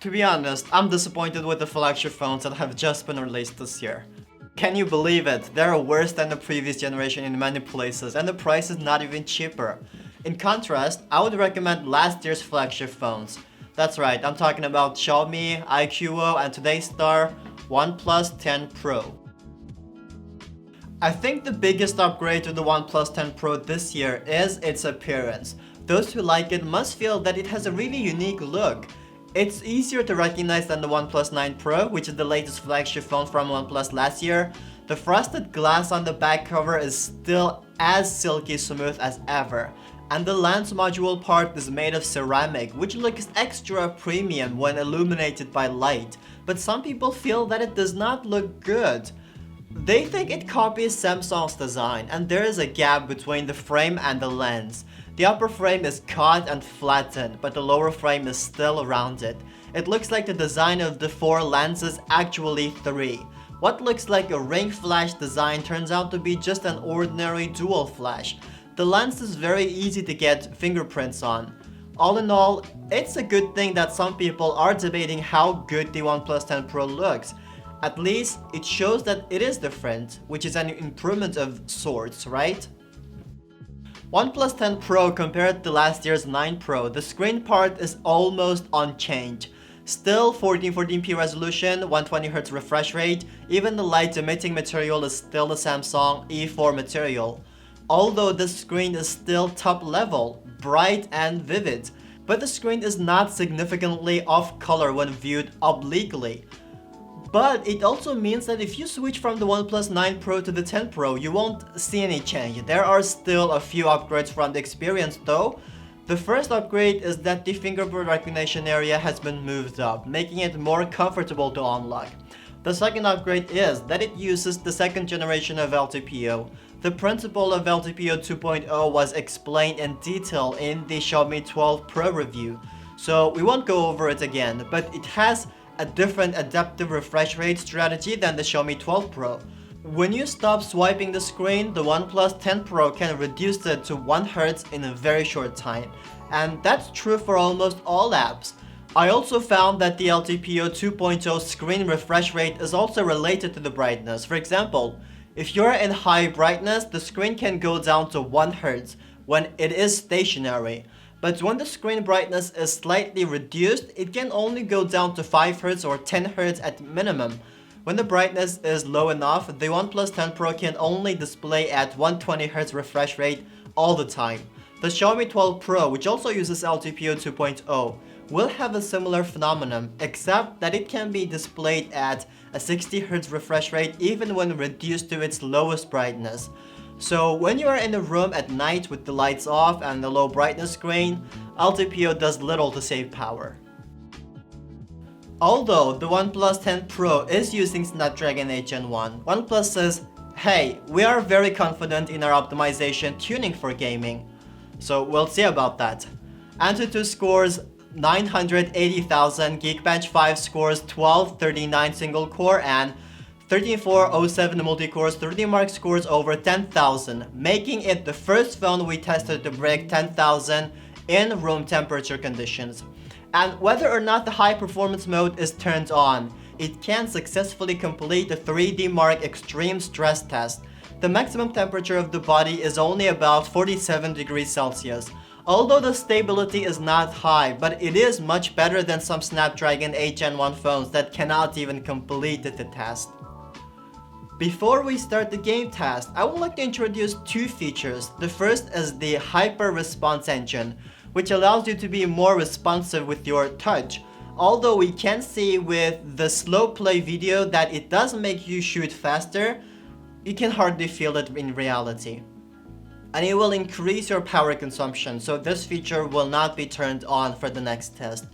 To be honest, I'm disappointed with the flagship phones that have just been released this year. Can you believe it? They're worse than the previous generation in many places, and the price is not even cheaper. In contrast, I would recommend last year's flagship phones. That's right, I'm talking about Xiaomi, iQOO, and today's star, OnePlus 10 Pro. I think the biggest upgrade to the OnePlus 10 Pro this year is its appearance. Those who like it must feel that it has a really unique look. It's easier to recognize than the OnePlus 9 Pro, which is the latest flagship phone from OnePlus last year. The frosted glass on the back cover is still as silky smooth as ever. And the lens module part is made of ceramic, which looks extra premium when illuminated by light. But some people feel that it does not look good. They think it copies Samsung's design, and there is a gap between the frame and the lens. The upper frame is cut and flattened, but the lower frame is still rounded. It looks like the design of the 4 lenses actually 3. What looks like a ring flash design turns out to be just an ordinary dual flash. The lens is very easy to get fingerprints on. All in all, it's a good thing that some people are debating how good the OnePlus 10 Pro looks. At least, it shows that it is different, which is an improvement of sorts, right? OnePlus 10 Pro compared to last year's 9 Pro, the screen part is almost unchanged. Still 1440p resolution, 120Hz refresh rate, even the light emitting material is still the Samsung E4 material. Although the screen is still top level, bright and vivid, but the screen is not significantly off color when viewed obliquely. But it also means that if you switch from the OnePlus 9 Pro to the 10 Pro, you won't see any change. There are still a few upgrades from the experience though. The first upgrade is that the fingerprint recognition area has been moved up, making it more comfortable to unlock. The second upgrade is that it uses the second generation of LTPO. The principle of LTPO 2.0 was explained in detail in the Xiaomi 12 Pro review, so we won't go over it again, but it has a different adaptive refresh rate strategy than the Xiaomi 12 Pro. When you stop swiping the screen, the OnePlus 10 Pro can reduce it to 1 Hz in a very short time. And that's true for almost all apps. I also found that the LTPO 2.0 screen refresh rate is also related to the brightness. For example, if you're in high brightness, the screen can go down to 1 Hz when it is stationary. But when the screen brightness is slightly reduced, it can only go down to 5 Hz or 10 Hz at minimum. When the brightness is low enough, the OnePlus 10 Pro can only display at 120Hz refresh rate all the time. The Xiaomi 12 Pro, which also uses LTPO 2.0, will have a similar phenomenon, except that it can be displayed at a 60Hz refresh rate even when reduced to its lowest brightness. So when you are in a room at night with the lights off and the low brightness screen, LTPO does little to save power. Although the OnePlus 10 Pro is using Snapdragon 8 Gen 1, OnePlus says, hey, we are very confident in our optimization tuning for gaming. So we'll see about that. Antutu scores 980,000, Geekbench 5 scores 1239 single core, and 13407 multi-cores 3D Mark scores over 10,000, making it the first phone we tested to break 10,000 in room temperature conditions. And whether or not the high performance mode is turned on, it can successfully complete the 3D Mark extreme stress test. The maximum temperature of the body is only about 47 degrees Celsius. Although the stability is not high, but it is much better than some Snapdragon 8 Gen 1 phones that cannot even complete the test. Before we start the game test, I would like to introduce 2 features. The first is the Hyper Response Engine, which allows you to be more responsive with your touch. Although we can see with the slow play video that it does make you shoot faster, you can hardly feel it in reality. And it will increase your power consumption, so this feature will not be turned on for the next test.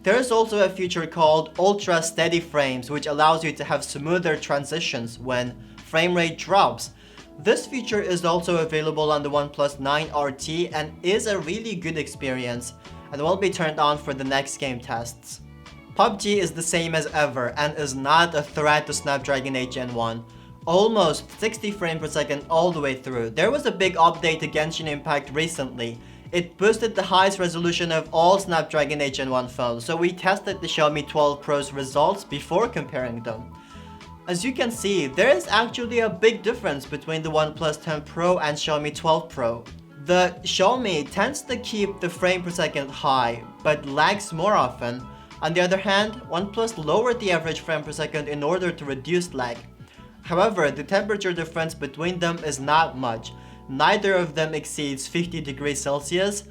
There is also a feature called Ultra Steady Frames, which allows you to have smoother transitions when frame rate drops. This feature is also available on the OnePlus 9 RT and is a really good experience and will be turned on for the next game tests. PUBG is the same as ever and is not a threat to Snapdragon 8 Gen 1. Almost 60 frames per second all the way through. There was a big update to Genshin Impact recently. It boosted the highest resolution of all Snapdragon 8 Gen 1 phones, so we tested the Xiaomi 12 Pro's results before comparing them. As you can see, there is actually a big difference between the OnePlus 10 Pro and Xiaomi 12 Pro. The Xiaomi tends to keep the frame per second high, but lags more often. On the other hand, OnePlus lowered the average frame per second in order to reduce lag. However, the temperature difference between them is not much. Neither of them exceeds 50 degrees Celsius.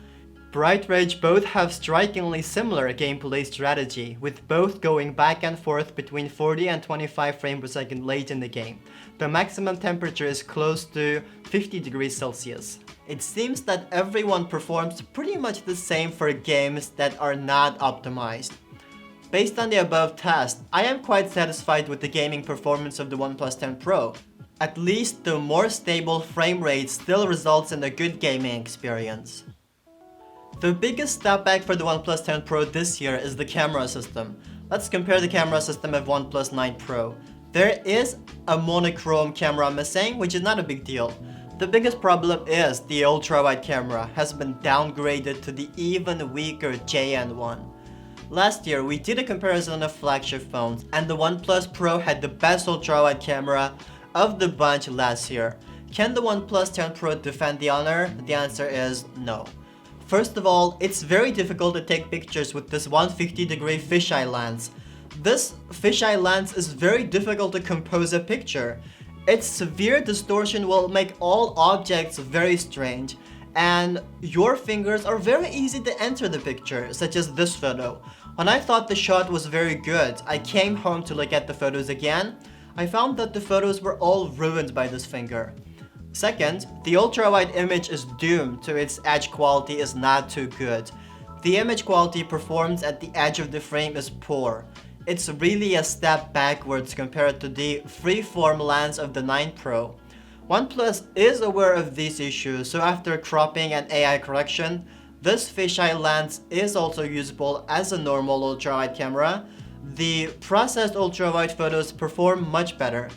Bright Rage both have strikingly similar gameplay strategy, with both going back and forth between 40 and 25 frames per second late in the game. The maximum temperature is close to 50 degrees Celsius. It seems that everyone performs pretty much the same for games that are not optimized. Based on the above test, I am quite satisfied with the gaming performance of the OnePlus 10 Pro. At least the more stable frame rate still results in a good gaming experience. The biggest step back for the OnePlus 10 Pro this year is the camera system. Let's compare the camera system of OnePlus 9 Pro. There is a monochrome camera missing, which is not a big deal. The biggest problem is the ultra-wide camera has been downgraded to the even weaker JN1. Last year, we did a comparison of flagship phones, and the OnePlus Pro had the best ultra-wide camera of the bunch last year. Can the OnePlus 10 Pro defend the honor? The answer is no. First of all, it's very difficult to take pictures with this 150-degree fisheye lens. This fisheye lens is very difficult to compose a picture. Its severe distortion will make all objects very strange, and your fingers are very easy to enter the picture, such as this photo. When I thought the shot was very good, I came home to look at the photos again. I found that the photos were all ruined by this finger. Second, the ultra-wide image is doomed to its edge quality is not too good. The image quality performed at the edge of the frame is poor. It's really a step backwards compared to the freeform lens of the 9 Pro. OnePlus is aware of these issues, so after cropping and AI correction, this fisheye lens is also usable as a normal ultra-wide camera. The processed ultra-wide photos perform much better,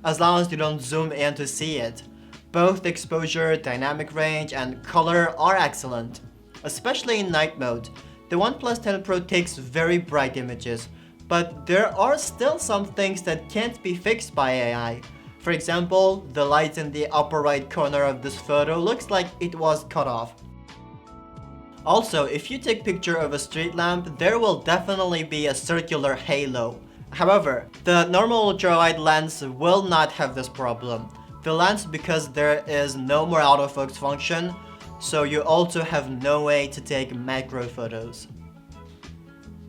as long as you don't zoom in to see it. Both exposure, dynamic range, and color are excellent, especially in night mode. The OnePlus 10 Pro takes very bright images, but there are still some things that can't be fixed by AI. For example, the light in the upper right corner of this photo looks like it was cut off. Also, if you take a picture of a street lamp, there will definitely be a circular halo. However, the normal ultra-wide lens will not have this problem. The lens, because there is no more autofocus function, so you also have no way to take macro photos.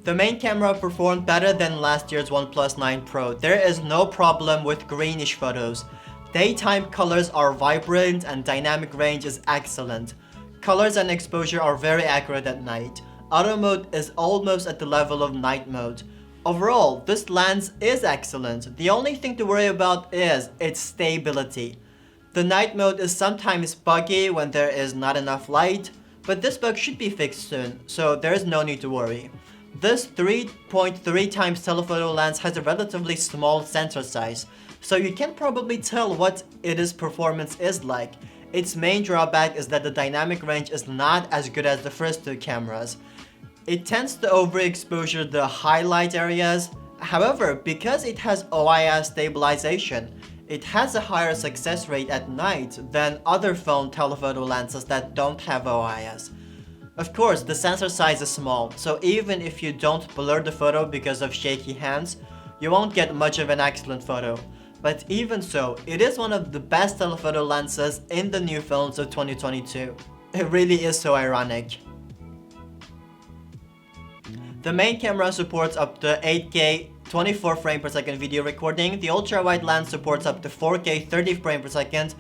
The main camera performed better than last year's OnePlus 9 Pro. There is no problem with greenish photos. Daytime colors are vibrant and dynamic range is excellent. Colors and exposure are very accurate at night. Auto mode is almost at the level of night mode. Overall, this lens is excellent. The only thing to worry about is its stability. The night mode is sometimes buggy when there is not enough light, but this bug should be fixed soon, so there is no need to worry. This 3.3 times telephoto lens has a relatively small sensor size, so you can probably tell what its performance is like. Its main drawback is that the dynamic range is not as good as the first two cameras. It tends to overexposure the highlight areas. However, because it has OIS stabilization, it has a higher success rate at night than other phone telephoto lenses that don't have OIS. Of course, the sensor size is small, so even if you don't blur the photo because of shaky hands, you won't get much of an excellent photo. But even so, it is one of the best telephoto lenses in the new phones of 2022. It really is so ironic. The main camera supports up to 8K 24 frame per second video recording. The ultra-wide lens supports up to 4K 30 frame per second,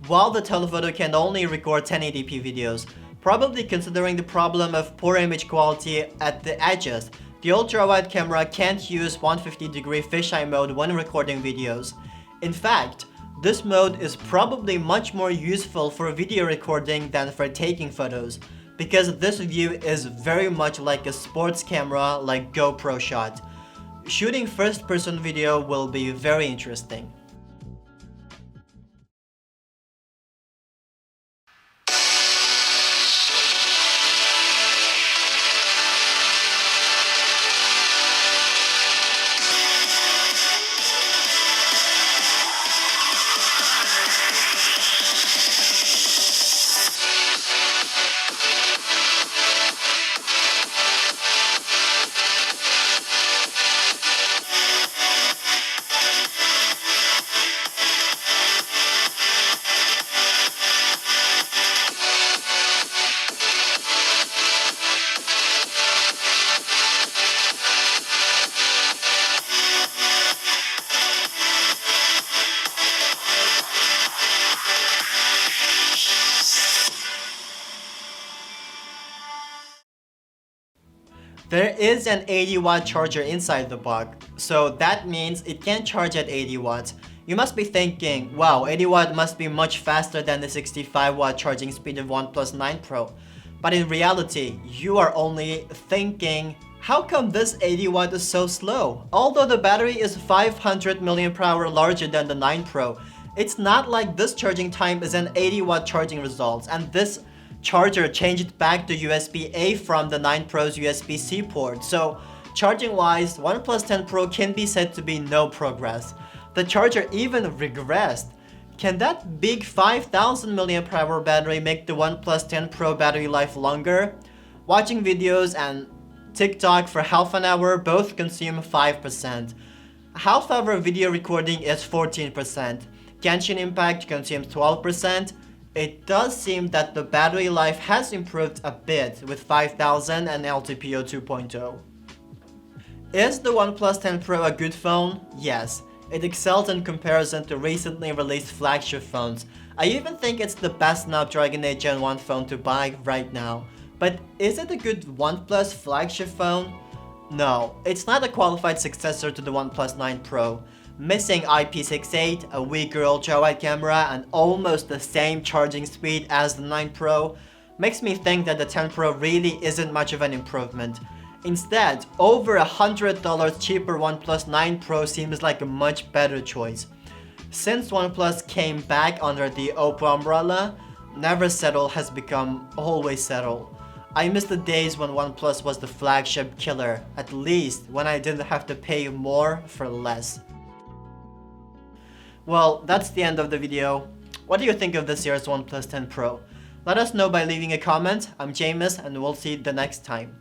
while the telephoto can only record 1080p videos. Probably considering the problem of poor image quality at the edges, the ultra-wide camera can't use 150-degree fisheye mode when recording videos. In fact, this mode is probably much more useful for video recording than for taking photos, because this view is very much like a sports camera like GoPro shot. Shooting first-person video will be very interesting. There is an 80-watt charger inside the box, so that means it can charge at 80 watts. You must be thinking, wow, 80 watt must be much faster than the 65-watt charging speed of OnePlus 9 Pro. But in reality, you are only thinking, how come this 80 watt is so slow? Although the battery is 500 mAh larger than the 9 Pro, it's not like this charging time is an 80 watt charging results, and this charger changed back to USB-A from the 9 Pro's USB-C port. So charging wise, OnePlus 10 Pro can be said to be no progress. The charger even regressed. Can that big 5000 mAh battery make the OnePlus 10 Pro battery life longer? Watching videos and TikTok for half an hour both consume 5%. Half-hour video recording is 14%. Genshin Impact consumes 12%. It does seem that the battery life has improved a bit with 5000 and LTPO 2.0. Is the OnePlus 10 Pro a good phone? Yes. It excels in comparison to recently released flagship phones. I even think it's the best Snapdragon 8 Gen 1 phone to buy right now. But is it a good OnePlus flagship phone? No, it's not a qualified successor to the OnePlus 9 Pro. Missing IP68, a weaker ultra-wide camera, and almost the same charging speed as the 9 Pro makes me think that the 10 Pro really isn't much of an improvement. Instead, over $100 cheaper OnePlus 9 Pro seems like a much better choice. Since OnePlus came back under the Oppo umbrella, never settle has become always settle. I miss the days when OnePlus was the flagship killer, at least when I didn't have to pay more for less. Well, that's the end of the video. What do you think of this year's OnePlus 10 Pro? Let us know by leaving a comment. I'm James, and we'll see you the next time.